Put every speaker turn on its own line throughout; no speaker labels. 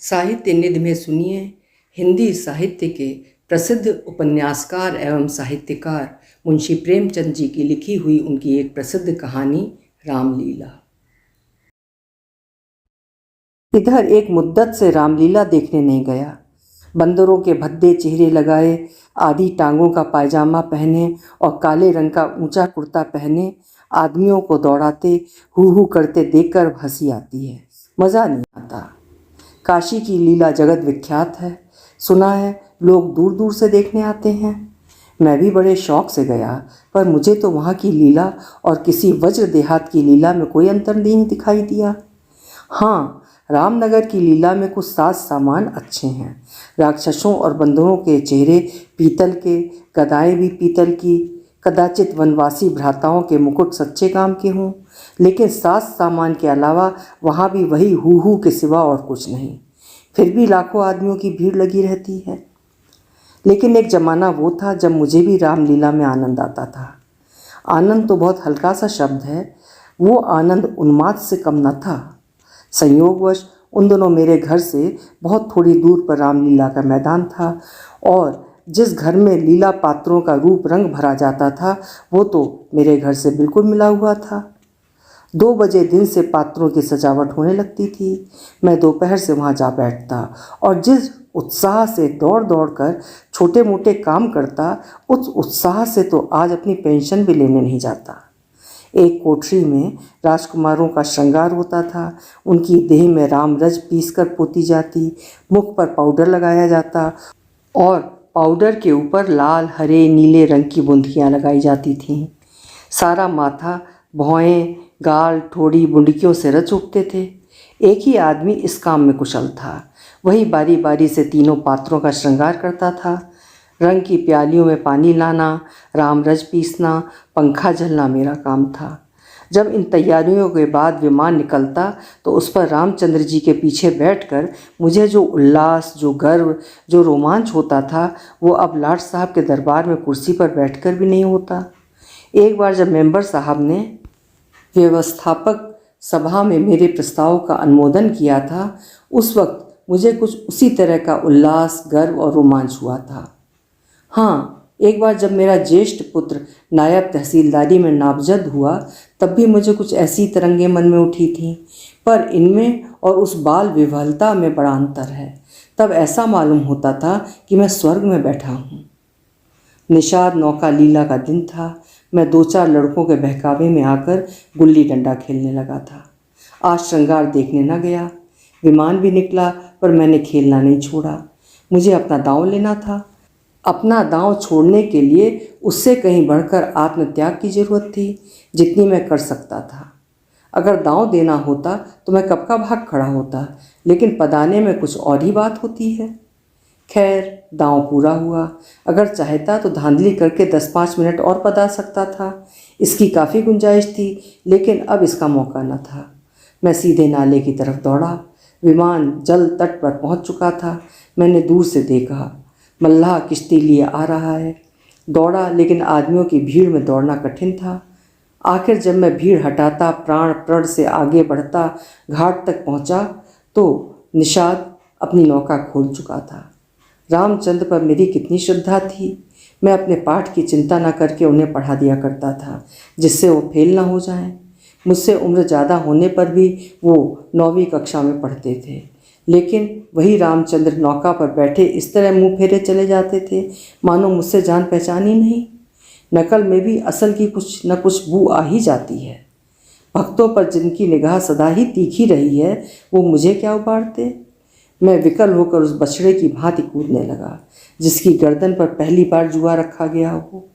साहित्य निधि में सुनिए हिंदी साहित्य के प्रसिद्ध उपन्यासकार एवं साहित्यकार मुंशी प्रेमचंद जी की लिखी हुई उनकी एक प्रसिद्ध कहानी रामलीला। इधर एक मुद्दत से रामलीला देखने नहीं गया। बंदरों के भद्दे चेहरे लगाए, आधी टांगों का पायजामा पहने और काले रंग का ऊंचा कुर्ता पहने आदमियों को दौड़ाते हू हू करते देखकर हंसी आती है, मज़ा नहीं आता। काशी की लीला जगत विख्यात है, सुना है लोग दूर दूर से देखने आते हैं। मैं भी बड़े शौक से गया, पर मुझे तो वहाँ की लीला और किसी वज्र देहात की लीला में कोई अंतर नहीं दिखाई दिया। हाँ, रामनगर की लीला में कुछ साज सामान अच्छे हैं। राक्षसों और बंदरों के चेहरे पीतल के, गदाएं भी पीतल की, कदाचित वनवासी भ्राताओं के मुकुट सच्चे काम के हों, लेकिन साज सामान के अलावा वहाँ भी वही हू हू के सिवा और कुछ नहीं। फिर भी लाखों आदमियों की भीड़ लगी रहती है। लेकिन एक ज़माना वो था जब मुझे भी रामलीला में आनंद आता था। आनंद तो बहुत हल्का सा शब्द है, वो आनंद उन्माद से कम न था। संयोगवश उन दोनों मेरे घर से बहुत थोड़ी दूर पर रामलीला का मैदान था, और जिस घर में लीला पात्रों का रूप रंग भरा जाता था वो तो मेरे घर से बिल्कुल मिला हुआ था। 2 बजे दिन से पात्रों की सजावट होने लगती थी। मैं दोपहर से वहाँ जा बैठता और जिस उत्साह से दौड़ दौड़ कर छोटे मोटे काम करता, उस उत्साह से तो आज अपनी पेंशन भी लेने नहीं जाता। एक कोठरी में राजकुमारों का श्रृंगार होता था। उनकी देह में राम रज पीसकर पोती जाती, मुख पर पाउडर लगाया जाता और पाउडर के ऊपर लाल हरे नीले रंग की बूंदियाँ लगाई जाती थीं। सारा माथा, भौहें, गाल, ठोड़ी बुंडकियों से रच उठते थे। एक ही आदमी इस काम में कुशल था। वही बारी बारी से तीनों पात्रों का श्रृंगार करता था। रंग की प्यालियों में पानी लाना, राम रज पीसना, पंखा झलना मेरा काम था। जब इन तैयारियों के बाद विमान निकलता तो उस पर रामचंद्र जी के पीछे बैठकर मुझे जो उल्लास, जो गर्व, जो रोमांच होता था, वो अब लाट साहब के दरबार में कुर्सी पर बैठकर भी नहीं होता। एक बार जब मेंबर साहब ने व्यवस्थापक सभा में मेरे प्रस्ताव का अनुमोदन किया था, उस वक्त मुझे कुछ उसी तरह का उल्लास, गर्व और रोमांच हुआ था। हाँ, एक बार जब मेरा ज्येष्ठ पुत्र नायब तहसीलदारी में नामजद हुआ, तब भी मुझे कुछ ऐसी तरंगें मन में उठी थीं, पर इनमें और उस बाल विह्वलता में बड़ा अंतर है। तब ऐसा मालूम होता था कि मैं स्वर्ग में बैठा हूँ। निषाद नौका लीला का दिन था। मैं 2-4 लड़कों के बहकावे में आकर गुल्ली डंडा खेलने लगा था। आज श्रृंगार देखने न गया। विमान भी निकला, पर मैंने खेलना नहीं छोड़ा। मुझे अपना दांव लेना था। अपना दांव छोड़ने के लिए उससे कहीं बढ़कर आत्मत्याग की जरूरत थी, जितनी मैं कर सकता था। अगर दांव देना होता तो मैं कब का भाग खड़ा होता, लेकिन पदाने में कुछ और ही बात होती है। खैर, दांव पूरा हुआ। अगर चाहता तो धांधली करके 10-5 मिनट और पदा सकता था। इसकी काफ़ी गुंजाइश थी, लेकिन अब इसका मौका न था। मैं सीधे नाले की तरफ दौड़ा। विमान जल तट पर पहुंच चुका था। मैंने दूर से देखा, मल्लाह किश्ती लिए आ रहा है। दौड़ा, लेकिन आदमियों की भीड़ में दौड़ना कठिन था। आखिर जब मैं भीड़ हटाता, प्राण प्रण से आगे बढ़ता, घाट तक पहुंचा तो निषाद अपनी नौका खोल चुका था। रामचंद्र पर मेरी कितनी श्रद्धा थी। मैं अपने पाठ की चिंता न करके उन्हें पढ़ा दिया करता था, जिससे वो फेल न हो जाएं। मुझसे उम्र ज़्यादा होने पर भी वो 9वीं कक्षा में पढ़ते थे, लेकिन वही रामचंद्र नौका पर बैठे इस तरह मुंह फेरे चले जाते थे मानो मुझसे जान पहचान ही नहीं। नकल में भी असल की कुछ न कुछ बू आ ही जाती है। भक्तों पर जिनकी निगाह सदा ही तीखी रही है, वो मुझे क्या उबारते। मैं विकल होकर उस बछड़े की भांति कूदने लगा, जिसकी गर्दन पर पहली बार जुआ रखा गया हो।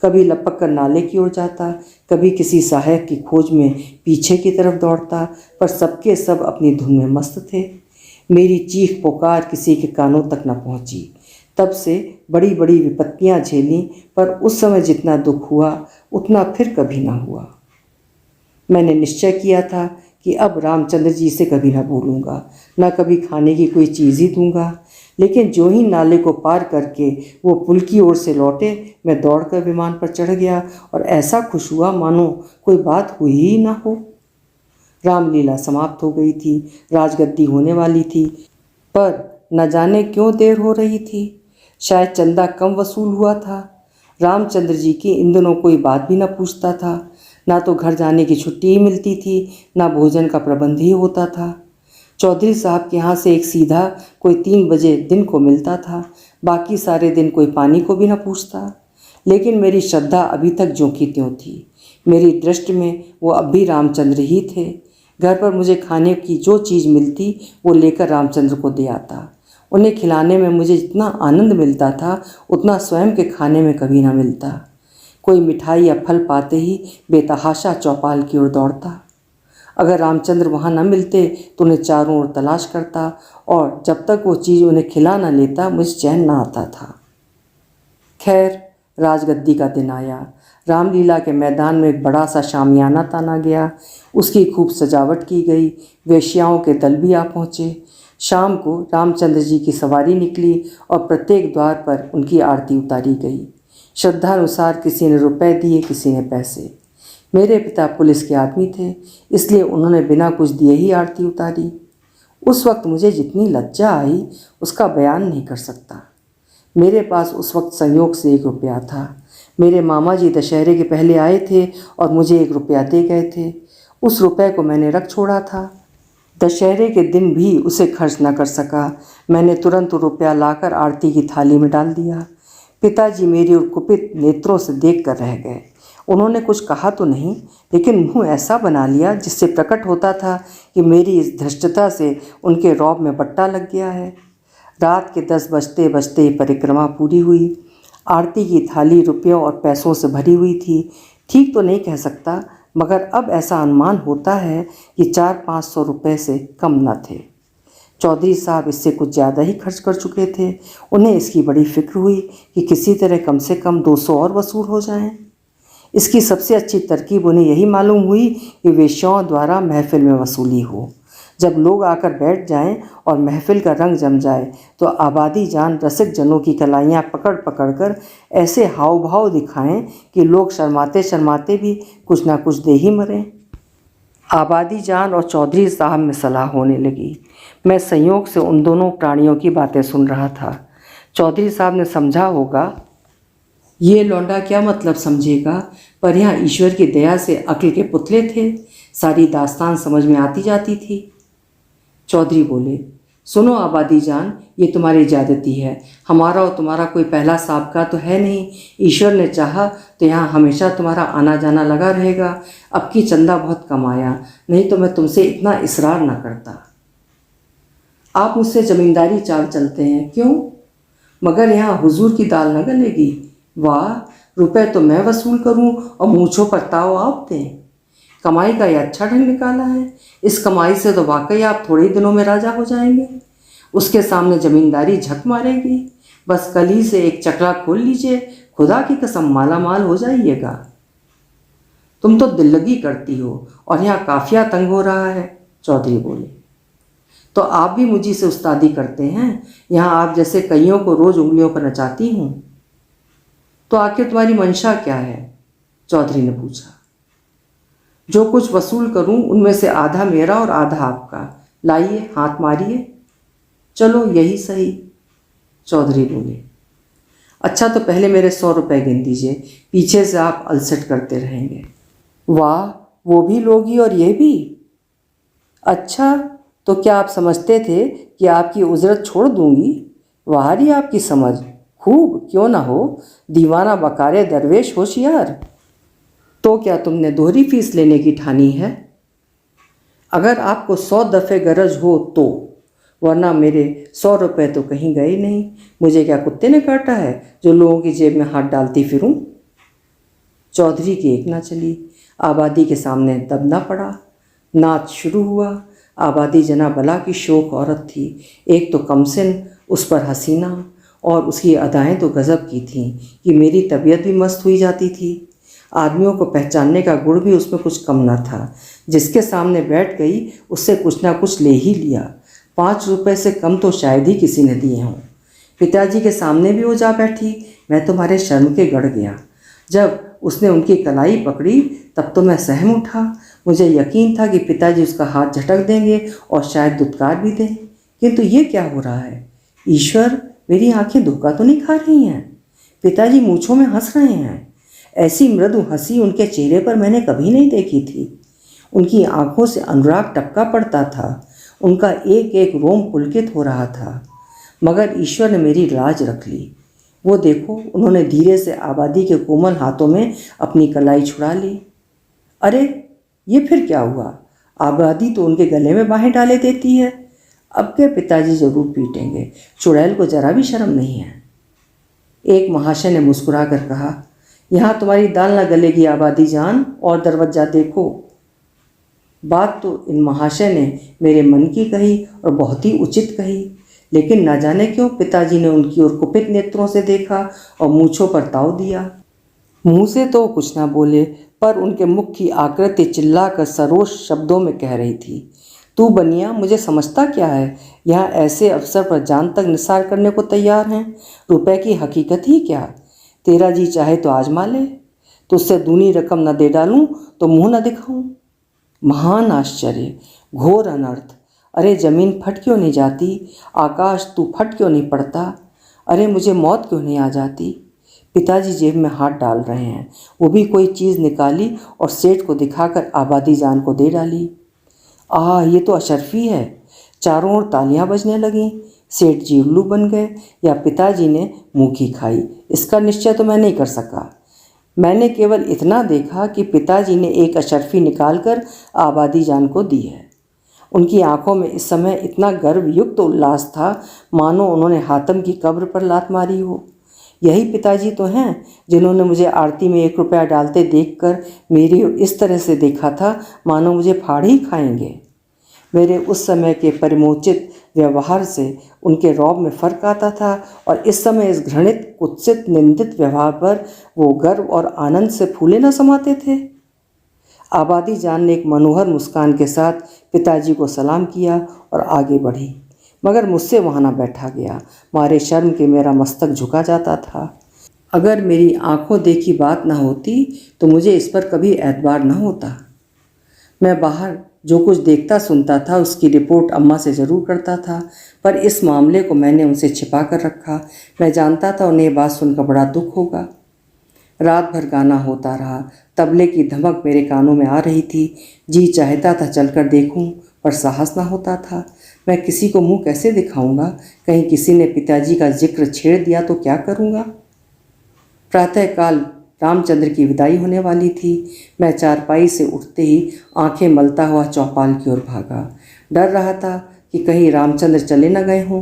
कभी लपक कर नाले की ओर जाता, कभी किसी सहायक की खोज में पीछे की तरफ दौड़ता, पर सबके सब अपनी धुन में मस्त थे। मेरी चीख पुकार किसी के कानों तक न पहुंची। तब से बड़ी बड़ी विपत्तियां झेलीं, पर उस समय जितना दुख हुआ उतना फिर कभी ना हुआ। मैंने निश्चय किया था कि अब रामचंद्र जी से कभी ना बोलूँगा, न कभी खाने की कोई चीज़ ही दूंगा। लेकिन जो ही नाले को पार करके वो पुल की ओर से लौटे, मैं दौड़कर विमान पर चढ़ गया और ऐसा खुश हुआ मानो कोई बात हुई ही ना हो। रामलीला समाप्त हो गई थी। राजगद्दी होने वाली थी। पर न जाने क्यों देर हो रही थी। शायद चंदा कम वसूल हुआ था। रामचंद्र जी की इन दिनों कोई बात भी न पूछता था। ना तो घर जाने की छुट्टी ही मिलती थी, ना भोजन का प्रबंध ही होता था। चौधरी साहब के यहाँ से एक सीधा कोई 3 बजे दिन को मिलता था। बाकी सारे दिन कोई पानी को भी न पूछता। लेकिन मेरी श्रद्धा अभी तक ज्यों की त्यों थी। मेरी दृष्टि में वो अब भी रामचंद्र ही थे। घर पर मुझे खाने की जो चीज़ मिलती वो लेकर रामचंद्र को दे आता। उन्हें खिलाने में मुझे जितना आनंद मिलता था उतना स्वयं के खाने में कभी ना मिलता। कोई मिठाई या फल पाते ही बेतहाशा चौपाल की ओर दौड़ता। अगर रामचंद्र वहाँ न मिलते तो उन्हें चारों ओर तलाश करता, और जब तक वो चीज़ उन्हें खिला न लेता मुझे चैन न आता था। खैर, राजगद्दी का दिन आया। रामलीला के मैदान में एक बड़ा सा शामियाना ताना गया। उसकी खूब सजावट की गई। वेश्याओं के दल भी आ पहुँचे। शाम को रामचंद्र जी की सवारी निकली और प्रत्येक द्वार पर उनकी आरती उतारी गई। श्रद्धानुसार किसी ने रुपए दिए, किसी ने पैसे। मेरे पिता पुलिस के आदमी थे, इसलिए उन्होंने बिना कुछ दिए ही आरती उतारी। उस वक्त मुझे जितनी लज्जा आई उसका बयान नहीं कर सकता। मेरे पास उस वक्त संयोग से 1 रुपया था। मेरे मामा जी दशहरे के पहले आए थे और मुझे 1 रुपया दे गए थे। उस रुपये को मैंने रख छोड़ा था। दशहरे के दिन भी उसे खर्च न कर सका। मैंने तुरंत रुपया लाकर आरती की थाली में डाल दिया। पिताजी मेरी ओर कुपित नेत्रों से देख कर रह गए। उन्होंने कुछ कहा तो नहीं, लेकिन मुंह ऐसा बना लिया जिससे प्रकट होता था कि मेरी इस धृष्टता से उनके रौब में बट्टा लग गया है। रात के 10 बजते बजते परिक्रमा पूरी हुई। आरती की थाली रुपयों और पैसों से भरी हुई थी। ठीक तो नहीं कह सकता, मगर अब ऐसा अनुमान होता है कि 400-500 रुपये से कम न थे। चौधरी साहब इससे कुछ ज़्यादा ही खर्च कर चुके थे। उन्हें इसकी बड़ी फिक्र हुई कि किसी तरह कम से कम 200 और वसूल हो जाएं। इसकी सबसे अच्छी तरकीब उन्हें यही मालूम हुई कि वेश्याओं द्वारा महफिल में वसूली हो। जब लोग आकर बैठ जाएं और महफिल का रंग जम जाए तो आबादी जान रसिक जनों की कलाइयाँ पकड़ पकड़ कर ऐसे हाव भाव दिखाएं कि लोग शर्माते शर्माते भी कुछ ना कुछ दे ही मरें। आबादी जान और चौधरी साहब में सलाह होने लगी। मैं संयोग से उन दोनों प्राणियों की बातें सुन रहा था। चौधरी साहब ने समझा होगा ये लौंडा क्या मतलब समझेगा, पर यहाँ ईश्वर की दया से अक्ल के पुतले थे। सारी दास्तान समझ में आती जाती थी। चौधरी बोले, सुनो आबादी जान, ये तुम्हारी ज्यादती है। हमारा और तुम्हारा कोई पहला साबका तो है नहीं। ईश्वर ने चाहा तो यहाँ हमेशा तुम्हारा आना जाना लगा रहेगा। अब की चंदा बहुत कम आया, नहीं तो मैं तुमसे इतना इसरार ना करता। आप मुझसे जमींदारी चाल चलते हैं, क्यों? मगर यहाँ हुजूर की दाल न गलेगी। वाह, रुपए तो मैं वसूल करूं और मूँछों पर ताव आप दें। कमाई का यह अच्छा ढंग निकाला है। इस कमाई से तो वाकई आप थोड़े ही दिनों में राजा हो जाएंगे। उसके सामने जमींदारी झक मारेगी। बस कल ही से एक चक्रा खोल लीजिए, खुदा की कसम माला माल हो जाइएगा। तुम तो दिल्लगी करती हो और यहाँ काफिया तंग हो रहा है, चौधरी बोले। तो आप भी मुझी से उस्तादी करते हैं। यहाँ आप जैसे कईयों को रोज उंगलियों पर नचाती हूँ। तो आखिर तुम्हारी मंशा क्या है? चौधरी ने पूछा। जो कुछ वसूल करूं उनमें से आधा मेरा और आधा आपका। लाइए, हाथ मारिए। चलो यही सही, चौधरी बोले। अच्छा, तो पहले मेरे 100 रुपये गिन दीजिए, पीछे से आप अलसट करते रहेंगे। वाह, वो भी लोगी और ये भी? अच्छा, तो क्या आप समझते थे कि आपकी उजरत छोड़ दूंगी? वाह री आपकी समझ, खूब, क्यों ना हो। दीवाना बकारे दरवेश होशियार। तो क्या तुमने दोहरी फीस लेने की ठानी है? अगर आपको 100 दफ़े गरज हो तो, वरना मेरे 100 रुपये तो कहीं गए नहीं। मुझे क्या कुत्ते ने काटा है जो लोगों की जेब में हाथ डालती फिरूं? चौधरी की एक ना चली। आबादी के सामने दबना पड़ा। नाच शुरू हुआ। आबादी जना भला की शौक औरत थी। एक तो कमसिन, उस पर हसीना, और उसकी अदाएं तो गज़ब की थीं कि मेरी तबीयत भी मस्त हुई जाती थी। आदमियों को पहचानने का गुण भी उसमें कुछ कम न था। जिसके सामने बैठ गई उससे कुछ ना कुछ ले ही लिया। 5 रुपये से कम तो शायद ही किसी ने दिए हों। पिताजी के सामने भी वो जा बैठी। मैं तुम्हारे शर्म के गड़ गया। जब उसने उनकी कलाई पकड़ी तब तो मैं सहम उठा। मुझे यकीन था कि पिताजी उसका हाथ झटक देंगे और शायद दुत्कार भी दें, किंतु ये क्या हो रहा है? ईश्वर, मेरी आंखें धोखा तो नहीं खा रही हैं? पिताजी मूंछों में हंस रहे हैं। ऐसी मृदु हंसी उनके चेहरे पर मैंने कभी नहीं देखी थी। उनकी आंखों से अनुराग टपका पड़ता था। उनका एक एक रोम पुलकित हो रहा था। मगर ईश्वर ने मेरी लाज रख ली। वो देखो, उन्होंने धीरे से आबादी के कोमल हाथों में अपनी कलाई छुड़ा ली। अरे, ये फिर क्या हुआ? आबादी तो उनके गले में बाहें डाले देती है। अब के पिताजी जरूर पीटेंगे। चुड़ैल को जरा भी शर्म नहीं है। एक महाशय ने मुस्कुरा कर कहा, यहाँ तुम्हारी दाल न गलेगी आबादी जान, और दरवाजा देखो। बात तो इन महाशय ने मेरे मन की कही और बहुत ही उचित कही, लेकिन न जाने क्यों पिताजी ने उनकी ओर कुपित नेत्रों से देखा और मूंछों पर ताव दिया। मुंह से तो कुछ ना बोले, पर उनके मुख की आकृति चिल्लाकर सरोष शब्दों में कह रही थी, तू बनिया मुझे समझता क्या है? यहाँ ऐसे अवसर पर जान तक निसार करने को तैयार हैं। रुपए की हकीकत ही क्या? तेरा जी चाहे तो आजमा ले। तुझसे दूनी रकम न दे डालूं तो मुंह न दिखाऊं। महान आश्चर्य, घोर अनर्थ। अरे जमीन फट क्यों नहीं जाती? आकाश तू फट क्यों नहीं पड़ता? अरे मुझे मौत क्यों नहीं आ जाती? पिताजी जेब में हाथ डाल रहे हैं। वो भी कोई चीज़ निकाली और सेठ को दिखाकर आबादी जान को दे डाली। ये तो अशर्फी है। चारों ओर तालियां बजने लगीं। सेठ जी उल्लू बन गए या पिताजी ने मुँह की खाई, इसका निश्चय तो मैं नहीं कर सका। मैंने केवल इतना देखा कि पिताजी ने एक अशर्फी निकालकर आबादी जान को दी है। उनकी आंखों में इस समय इतना गर्वयुक्त उल्लास था मानो उन्होंने हातम की कब्र पर लात मारी हो। यही पिताजी तो हैं जिन्होंने मुझे आरती में 1 रुपया डालते देखकर मेरी इस तरह से देखा था मानो मुझे फाड़ ही खाएंगे। मेरे उस समय के परिमोचित व्यवहार से उनके रौब में फर्क आता था और इस समय इस घृणित, कुत्सित, निंदित व्यवहार पर वो गर्व और आनंद से फूले न समाते थे। आबादी जान ने एक मनोहर मुस्कान के साथ पिताजी को सलाम किया और आगे बढ़ी, मगर मुझसे वहाँ न बैठा गया। मारे शर्म के मेरा मस्तक झुका जाता था। अगर मेरी आंखों देखी बात न होती तो मुझे इस पर कभी एतबार न होता। मैं बाहर जो कुछ देखता सुनता था उसकी रिपोर्ट अम्मा से ज़रूर करता था, पर इस मामले को मैंने उनसे छिपा कर रखा। मैं जानता था उन्हें बात सुनकर बड़ा दुख होगा। रात भर गाना होता रहा। तबले की धमक मेरे कानों में आ रही थी। जी चाहता था चलकर देखूं, पर साहस ना होता था। मैं किसी को मुंह कैसे दिखाऊंगा? कहीं किसी ने पिताजी का जिक्र छेड़ दिया तो क्या करूंगा? प्रातःकाल रामचंद्र की विदाई होने वाली थी। मैं चारपाई से उठते ही आंखें मलता हुआ चौपाल की ओर भागा। डर रहा था कि कहीं रामचंद्र चले न गए हों।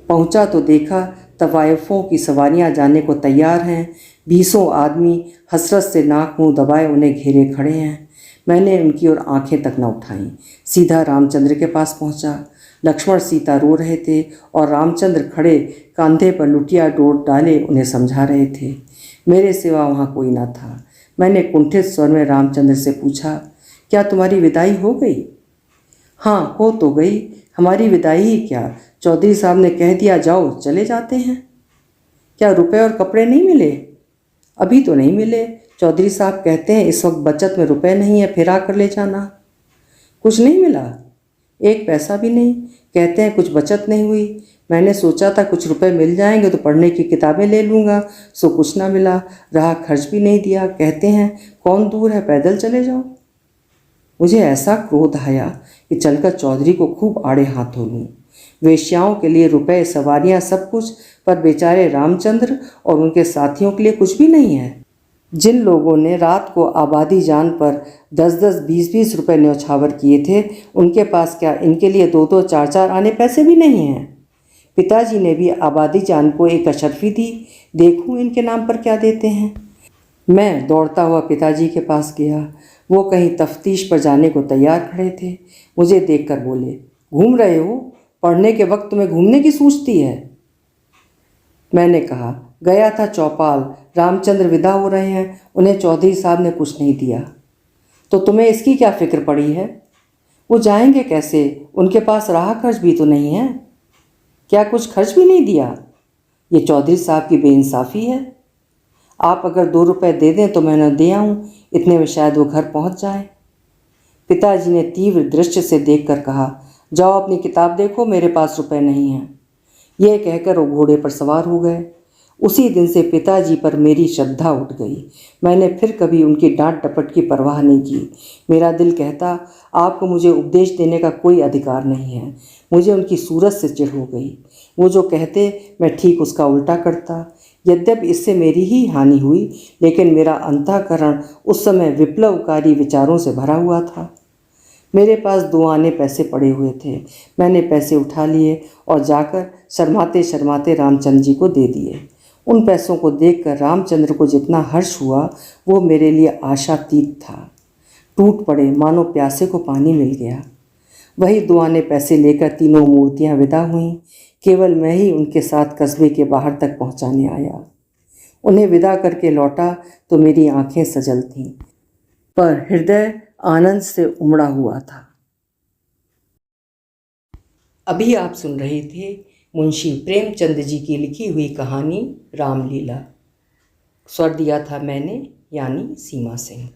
पहुंचा तो देखा तवायफों की सवारियां जाने को तैयार हैं। 20 आदमी हसरत से नाक मुंह दबाए उन्हें घेरे खड़े हैं। मैंने उनकी ओर आंखें तक न उठाईं, सीधा रामचंद्र के पास पहुंचा। लक्ष्मण सीता रो रहे थे और रामचंद्र खड़े कांधे पर लुटिया डोर डाले उन्हें समझा रहे थे। मेरे सिवा वहाँ कोई न था। मैंने कुंठित स्वर में रामचंद्र से पूछा, क्या तुम्हारी विदाई हो गई? हाँ, हो तो गई। हमारी विदाई ही क्या, चौधरी साहब ने कह दिया जाओ चले जाते हैं। क्या रुपए और कपड़े नहीं मिले? अभी तो नहीं मिले। चौधरी साहब कहते हैं इस वक्त बचत में रुपए नहीं है, फिरा कर ले जाना। कुछ नहीं मिला? 1 पैसा भी नहीं। कहते हैं कुछ बचत नहीं हुई। मैंने सोचा था कुछ रुपए मिल जाएंगे तो पढ़ने की किताबें ले लूँगा, सो कुछ ना मिला। रहा खर्च भी नहीं दिया। कहते हैं कौन दूर है, पैदल चले जाओ। मुझे ऐसा क्रोध आया कि चलकर चौधरी को खूब आड़े हाथों लूँ। वेश्याओं के लिए रुपए, सवारियाँ, सब कुछ, पर बेचारे रामचंद्र और उनके साथियों के लिए कुछ भी नहीं है। जिन लोगों ने रात को आबादी जान पर 10-10, 20-20 रुपये न्यौछावर किए थे, उनके पास क्या इनके लिए 2-2, 4-4 आने पैसे भी नहीं हैं? पिताजी ने भी आबादी जान को एक अशर्फी दी। देखूं इनके नाम पर क्या देते हैं। मैं दौड़ता हुआ पिताजी के पास गया। वो कहीं तफ्तीश पर जाने को तैयार खड़े थे। मुझे देखकर बोले, घूम रहे हो? पढ़ने के वक्त तुम्हें घूमने की सूझती है? मैंने कहा, गया था चौपाल, रामचंद्र विदा हो रहे हैं, उन्हें चौधरी साहब ने कुछ नहीं दिया। तो तुम्हें इसकी क्या फिक्र पड़ी है? वो जाएंगे कैसे? उनके पास राह खर्च भी तो नहीं है। क्या कुछ खर्च भी नहीं दिया? ये चौधरी साहब की बेइंसाफ़ी है। आप अगर 2 रुपये दे दें तो मैं न दे आऊँ, इतने में शायद वो घर पहुँच जाए। पिताजी ने तीव्र दृष्टि से देखकर कहा, जाओ अपनी किताब देखो, मेरे पास रुपए नहीं हैं। यह कहकर वो घोड़े पर सवार हो गए। उसी दिन से पिताजी पर मेरी श्रद्धा उठ गई। मैंने फिर कभी उनकी डांट डपट की परवाह नहीं की। मेरा दिल कहता, आपको मुझे उपदेश देने का कोई अधिकार नहीं है। मुझे उनकी सूरत से चिढ़ हो गई। वो जो कहते मैं ठीक उसका उल्टा करता। यद्यपि इससे मेरी ही हानि हुई, लेकिन मेरा अंतःकरण उस समय विप्लवकारी विचारों से भरा हुआ था। मेरे पास 2 आने पैसे पड़े हुए थे। मैंने पैसे उठा लिए और जाकर शर्माते शर्माते रामचंद्र जी को दे दिए। उन पैसों को देखकर रामचंद्र को जितना हर्ष हुआ, वो मेरे लिए आशातीत था। टूट पड़े मानो प्यासे को पानी मिल गया। वही 2 आने पैसे लेकर तीनों मूर्तियां विदा हुईं। केवल मैं ही उनके साथ कस्बे के बाहर तक पहुंचाने आया। उन्हें विदा करके लौटा तो मेरी आंखें सजल थीं, पर हृदय आनंद से उमड़ा हुआ था। अभी आप सुन रहे थे मुंशी प्रेमचंद जी की लिखी हुई कहानी रामलीला। स्वर दिया था मैंने, यानी सीमा सिंह।